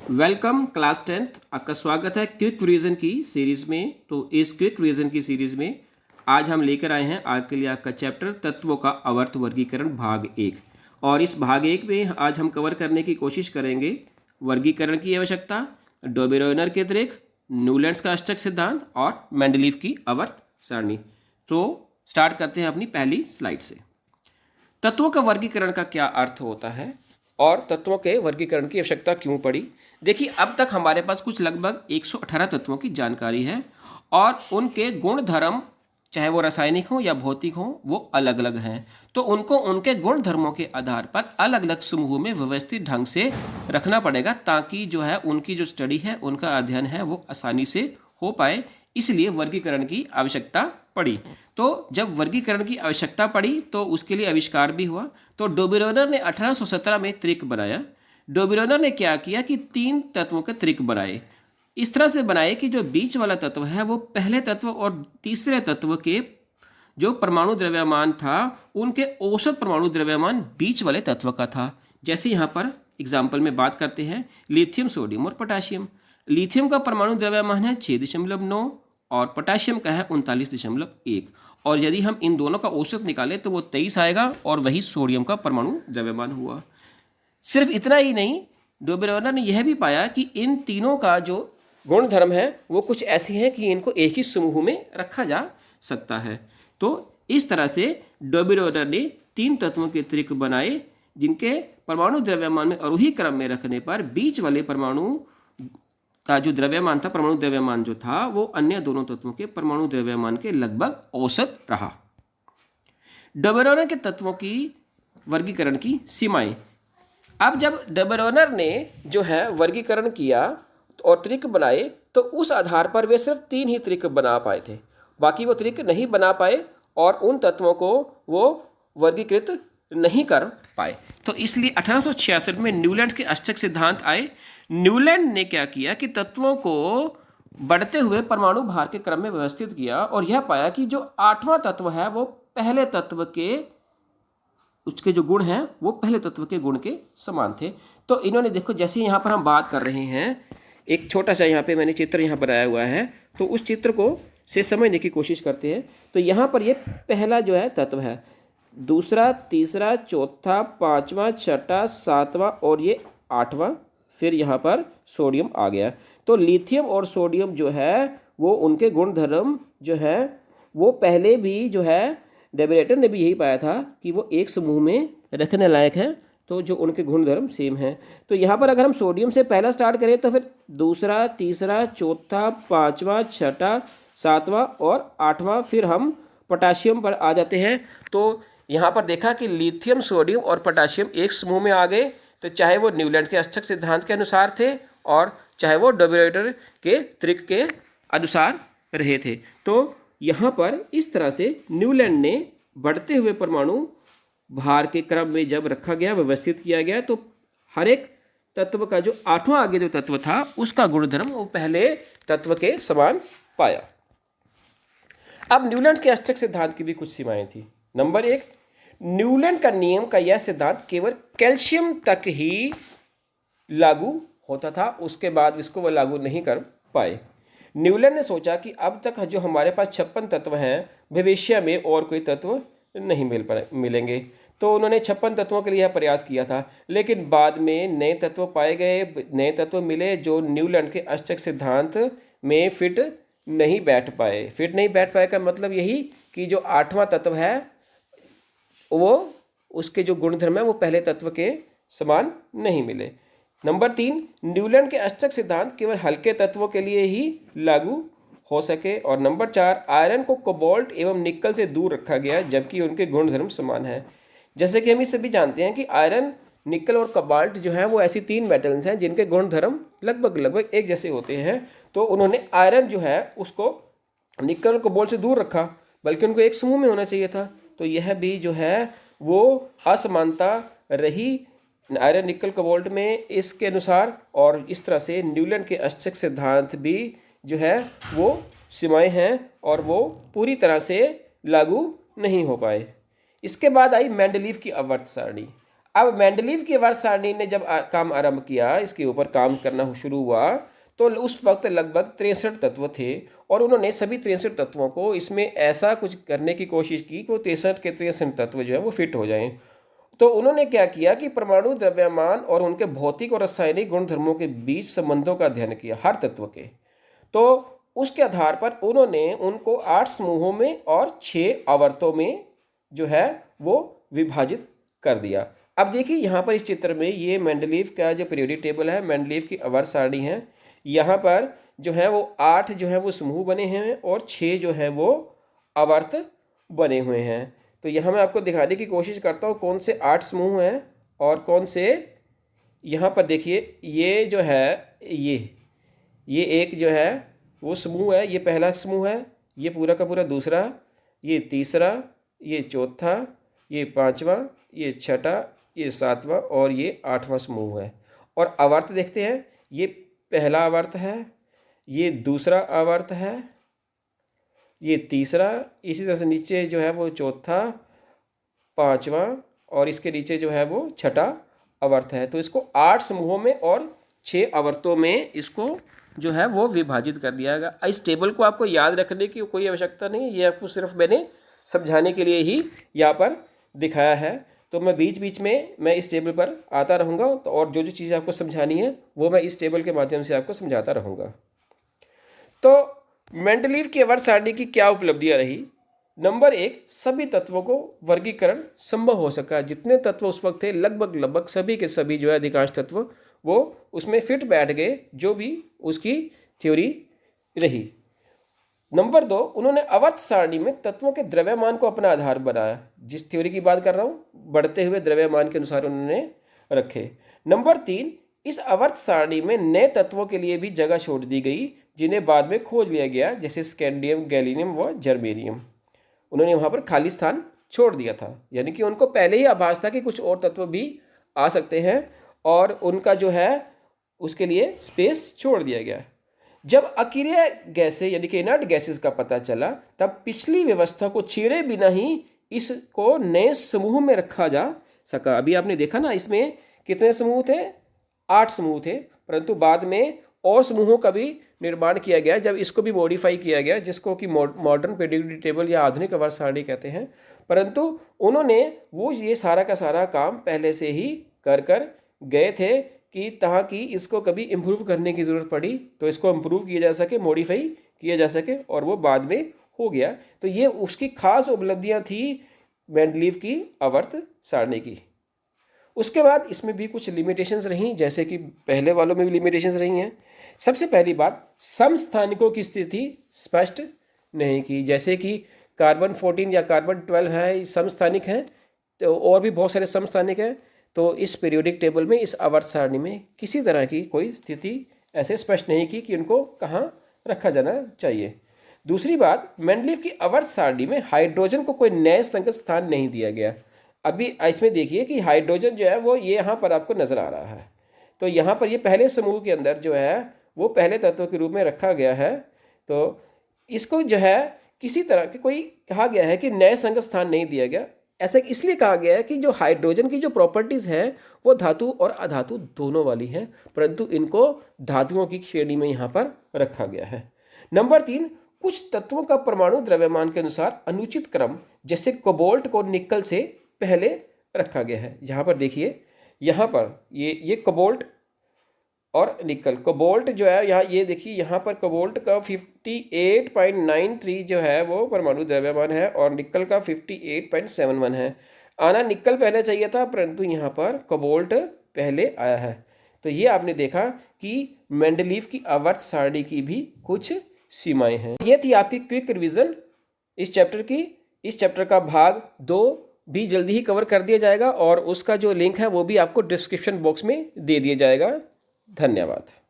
Welcome class 10th। आपका स्वागत है क्विक रिवीजन की सीरीज़ में। तो इस क्विक रिवीजन की सीरीज़ में आज हम लेकर आए हैं आपके लिए आपका चैप्टर तत्वों का आवर्त वर्गीकरण भाग 1। और इस भाग 1 में आज हम कवर करने की कोशिश करेंगे वर्गीकरण की आवश्यकता, डोबेरोइनर के त्रिक, न्यूलैंड्स का अष्टक सिद्धांत और मेंडलीव की आवर्त सारणी। तो स्टार्ट करते हैं अपनी पहली स्लाइड से। तत्वों का वर्गीकरण का क्या अर्थ होता है और तत्वों के वर्गीकरण की आवश्यकता क्यों पड़ी। देखिए, अब तक हमारे पास कुछ लगभग 118 तत्वों की जानकारी है और उनके गुण धर्म, चाहे वो रासायनिक हो या भौतिक हो, वो अलग अलग हैं। तो उनको उनके गुण धर्मों के आधार पर अलग अलग समूहों में व्यवस्थित ढंग से रखना पड़ेगा, ताकि जो है उनकी जो स्टडी है, उनका अध्ययन है, वो आसानी से हो पाए। इसलिए वर्गीकरण की आवश्यकता पड़ी। तो जब वर्गीकरण की आवश्यकता पड़ी तो उसके लिए आविष्कार भी हुआ। तो डोबेरोइनर ने 1817 में त्रिक बनाया। डोबेरोइनर ने क्या किया कि 3 तत्वों के त्रिक बनाए। इस तरह से बनाए कि जो बीच वाला तत्व है वो पहले तत्व और तीसरे तत्व के जो परमाणु द्रव्यमान था, उनके औसत परमाणु द्रव्यमान बीच वाले तत्व का था। जैसे यहाँ पर एग्जाम्पल में बात करते हैं लिथियम, सोडियम और पोटाशियम। लिथियम का परमाणु द्रव्यमान है 6.9 और पोटाशियम का है 39.1। और यदि हम इन दोनों का औसत निकालें तो वो 23 आएगा और वही सोडियम का परमाणु द्रव्यमान हुआ। सिर्फ इतना ही नहीं, डोबेरोइनर ने यह भी पाया कि इन तीनों का जो गुण धर्म है वो कुछ ऐसी हैं कि इनको एक ही समूह में रखा जा सकता है। तो इस तरह से डोबेरोइनर ने 3 तत्वों के त्रिक बनाए, जिनके परमाणु द्रव्यमान में आरोही क्रम में रखने पर बीच वाले परमाणु का जो द्रव्यमान था, परमाणु द्रव्यमान जो था, वो अन्य दोनों तत्वों के परमाणु द्रव्यमान के लगभग औसत रहा। डोबेरोइनर के तत्वों की वर्गीकरण की सीमाएं। अब जब डोबेरोइनर ने जो है वर्गीकरण किया और त्रिक बनाए, तो उस आधार पर वे सिर्फ 3 ही त्रिक बना पाए थे, बाकी वो त्रिक नहीं बना पाए और उन तत्वों को वो वर्गीकृत नहीं कर पाए। तो इसलिए 1866 में न्यूलैंड के अष्टक सिद्धांत आए। न्यूलैंड ने क्या किया कि तत्वों को बढ़ते हुए परमाणु भार के क्रम में व्यवस्थित किया और यह पाया कि जो 8वां तत्व है वो पहले तत्व के, उसके जो गुण हैं वो पहले तत्व के गुण के समान थे। तो इन्होंने देखो, जैसे यहाँ पर हम बात कर रहे हैं, एक छोटा सा यहाँ पे मैंने चित्र यहाँ बनाया हुआ है, तो उस चित्र को से समझने की कोशिश करते हैं। तो यहाँ पर ये पहला जो है तत्व है, दूसरा, तीसरा, चौथा, 5वां, 6वां, 7वां और ये 8वां, फिर यहाँ पर सोडियम आ गया। तो लिथियम और सोडियम जो है वो उनके गुण धर्म जो है वो पहले भी जो है डोबेरोइनर ने भी यही पाया था कि वो एक समूह में रखने लायक है, तो जो उनके गुणधर्म सेम हैं। तो यहाँ पर अगर हम सोडियम से पहला स्टार्ट करें तो फिर दूसरा, तीसरा, चौथा, 5वां, 6वां, 7वां और 8वां, फिर हम पोटाशियम पर आ जाते हैं। तो यहाँ पर देखा कि लिथियम, सोडियम और पोटाशियम एक समूह में आ गए, तो चाहे वो न्यूलैंड के अष्टक सिद्धांत के अनुसार थे और चाहे वो डोबेरोइनर के त्रिक के अनुसार रहे थे। तो यहाँ पर इस तरह से न्यूलैंड ने बढ़ते हुए परमाणु भार के क्रम में जब रखा गया, व्यवस्थित किया गया, तो हर एक तत्व का जो 8वां आगे जो तत्व था उसका गुणधर्म वो पहले तत्व के समान पाया। अब न्यूलैंड के अष्टक सिद्धांत की भी कुछ सीमाएं थी। नंबर 1, न्यूलैंड का नियम का यह सिद्धांत केवल कैल्शियम तक ही लागू होता था, उसके बाद इसको वह लागू नहीं कर पाए। न्यूलैंड ने सोचा कि अब तक जो हमारे पास 56 तत्व हैं, भविष्य में और कोई तत्व नहीं मिलेंगे। तो उन्होंने 56 तत्वों के लिए यह प्रयास किया था, लेकिन बाद में नए तत्व पाए गए, नए तत्व मिले जो न्यूलैंड के अष्टक सिद्धांत में फिट नहीं बैठ पाए। फिट नहीं बैठ पाए का मतलब यही कि जो 8वां तत्व है वो, उसके जो गुणधर्म है वो पहले तत्व के समान नहीं मिले। नंबर 3, न्यूलैंड के अष्टक सिद्धांत केवल हल्के तत्वों के लिए ही लागू हो सके। और नंबर 4, आयरन को कोबाल्ट एवं निकल से दूर रखा गया, जबकि उनके गुणधर्म समान हैं। जैसे कि हम ये सभी जानते हैं कि आयरन, निकल और कोबाल्ट जो है वो ऐसी 3 मेटल्स हैं जिनके गुणधर्म लगभग एक जैसे होते हैं। तो उन्होंने आयरन जो है उसको निकल और कोबाल्ट से दूर रखा, बल्कि उनको एक समूह में होना चाहिए था। तो यह भी जो है वो असमानता रही आयरन, निकल, कोबाल्ट में इसके अनुसार। और इस तरह से न्यूलैंड के अष्टक सिद्धांत भी जो है वो सीमाएं हैं और वो पूरी तरह से लागू नहीं हो पाए। इसके बाद आई मेंडलीव की आवर्त सारणी। अब मेंडलीव की आवर्त सारणी ने जब काम आरंभ किया, इसके ऊपर काम करना शुरू हुआ, तो उस वक्त लगभग 63 तत्व थे और उन्होंने सभी 63 तत्वों को इसमें ऐसा कुछ करने की कोशिश की कि वो 63 के 63 तत्व जो है वो फिट हो जाएं। तो उन्होंने क्या किया कि परमाणु द्रव्यमान और उनके भौतिक और रासायनिक गुणधर्मों के बीच संबंधों का अध्ययन किया हर तत्व के। तो उसके आधार पर उन्होंने उनको 8 समूहों में और 6 आवर्तों में जो है वो विभाजित कर दिया। अब देखिए यहाँ पर इस चित्र में ये मेंडलीव का जो पीरियोडिक टेबल है, मेंडलीव की आवर्त सारणी है। यहाँ पर जो है वो 8 जो है वो समूह बने हैं और 6 जो है वो आवर्त बने हुए हैं। तो यहाँ मैं आपको दिखाने की कोशिश करता हूँ कौन से 8 समूह हैं और कौन से। यहाँ पर देखिए ये जो है ये एक जो है वो समूह है, ये पहला समूह है, ये पूरा का पूरा दूसरा, ये तीसरा, ये चौथा, ये पांचवा, ये छठा, ये सातवां और ये 8वां समूह है। और आवर्त देखते हैं, ये पहला आवर्त है, ये दूसरा आवर्त है, ये तीसरा, इसी तरह से नीचे जो है वो चौथा, पांचवा और इसके नीचे जो है वो छठा आवर्त है। तो इसको 8 समूहों में और 6 आवर्तों में इसको जो है वो विभाजित कर दिया गया। इस टेबल को आपको याद रखने की कोई आवश्यकता नहीं है, ये आपको सिर्फ मैंने समझाने के लिए ही यहाँ पर दिखाया है। तो मैं बीच बीच में मैं इस टेबल पर आता रहूँगा, तो और जो चीज़ें आपको समझानी है वो मैं इस टेबल के माध्यम से आपको समझाता रहूँगा। तो मेंडलीव की आवर्त सारणी की क्या उपलब्धियाँ रही? नंबर 1, सभी तत्वों को वर्गीकरण संभव हो सका। जितने तत्व उस वक्त थे लगभग सभी के सभी जो है अधिकांश तत्व वो उसमें फिट बैठ गए, जो भी उसकी थ्योरी रही। नंबर 2, उन्होंने आवर्त सारणी में तत्वों के द्रव्यमान को अपना आधार बनाया। जिस थ्योरी की बात कर रहा हूँ, बढ़ते हुए द्रव्यमान के अनुसार उन्होंने रखे। नंबर 3, इस आवर्त सारणी में नए तत्वों के लिए भी जगह छोड़ दी गई जिन्हें बाद में खोज लिया गया, जैसे स्कैंडियम, गैलीनियम व जर्मेनियम। उन्होंने वहाँ पर खाली स्थान छोड़ दिया था, यानी कि उनको पहले ही आभास था कि कुछ और तत्व भी आ सकते हैं और उनका जो है उसके लिए स्पेस छोड़ दिया गया। जब अक्रिय गैसें यानी कि इनर्ट गैसेस का पता चला, तब पिछली व्यवस्था को छेड़े बिना ही इसको नए समूह में रखा जा सका। अभी आपने देखा ना, इसमें कितने समूह थे? 8 समूह थे, परंतु बाद में और समूहों का भी निर्माण किया गया, जब इसको भी मॉडिफाई किया गया, जिसको कि मॉडर्न पीरियोडिक टेबल या आधुनिक आवर्त सारणी कहते हैं। परंतु उन्होंने वो ये सारा का सारा काम पहले से ही कर गए थे कि ताकि इसको कभी इम्प्रूव करने की ज़रूरत पड़ी तो इसको इम्प्रूव किया जा सके, मॉडिफाई किया जा सके, और वो बाद में हो गया। तो ये उसकी खास उपलब्धियां थी मेंडलीव की आवर्त सारणी की। उसके बाद इसमें भी कुछ लिमिटेशंस रहीं, जैसे कि पहले वालों में भी लिमिटेशंस रही हैं। सबसे पहली बात, समस्थानिकों की स्थिति स्पष्ट नहीं की, जैसे कि कार्बन 14 या कार्बन 12 है, समस्थानिक हैं, तो और भी बहुत सारे समस्थानिक हैं। तो इस पीरियोडिक टेबल में, इस आवर्त सारणी में किसी तरह की कोई स्थिति ऐसे स्पष्ट नहीं की कि उनको कहाँ रखा जाना चाहिए। दूसरी बात, मेंडलीव की आवर्त सारणी में हाइड्रोजन को कोई नए संगत स्थान नहीं दिया गया। अभी इसमें देखिए कि हाइड्रोजन जो है वो ये यहाँ पर आपको नज़र आ रहा है। तो यहाँ पर ये पहले समूह के अंदर जो है वो पहले तत्व के रूप में रखा गया है। तो इसको जो है किसी तरह के कोई कहा गया है कि नए संगत स्थान नहीं दिया गया। ऐसा इसलिए कहा गया है कि जो हाइड्रोजन की जो प्रॉपर्टीज़ हैं वो धातु और अधातु दोनों वाली हैं, परंतु इनको धातुओं की श्रेणी में यहाँ पर रखा गया है। नंबर 3, कुछ तत्वों का परमाणु द्रव्यमान के अनुसार अनुचित क्रम, जैसे कोबाल्ट को निकल से पहले रखा गया है। यहाँ पर देखिए, यहाँ पर ये कोबाल्ट और निकल, कोबाल्ट जो है यहाँ ये देखिए, यहाँ पर कोबाल्ट का 58.93 जो है वो परमाणु द्रव्यमान है और निकल का 58.71 है। आना निकल पहले चाहिए था, परंतु यहाँ पर कोबाल्ट पहले आया है। तो ये आपने देखा कि मेंडलीव की आवर्त सारणी की भी कुछ सीमाएं हैं। ये थी आपकी क्विक रिवीजन इस चैप्टर की। इस चैप्टर का भाग 2 भी जल्दी ही कवर कर दिया जाएगा और उसका जो लिंक है वो भी आपको डिस्क्रिप्शन बॉक्स में दे दिया जाएगा। धन्यवाद।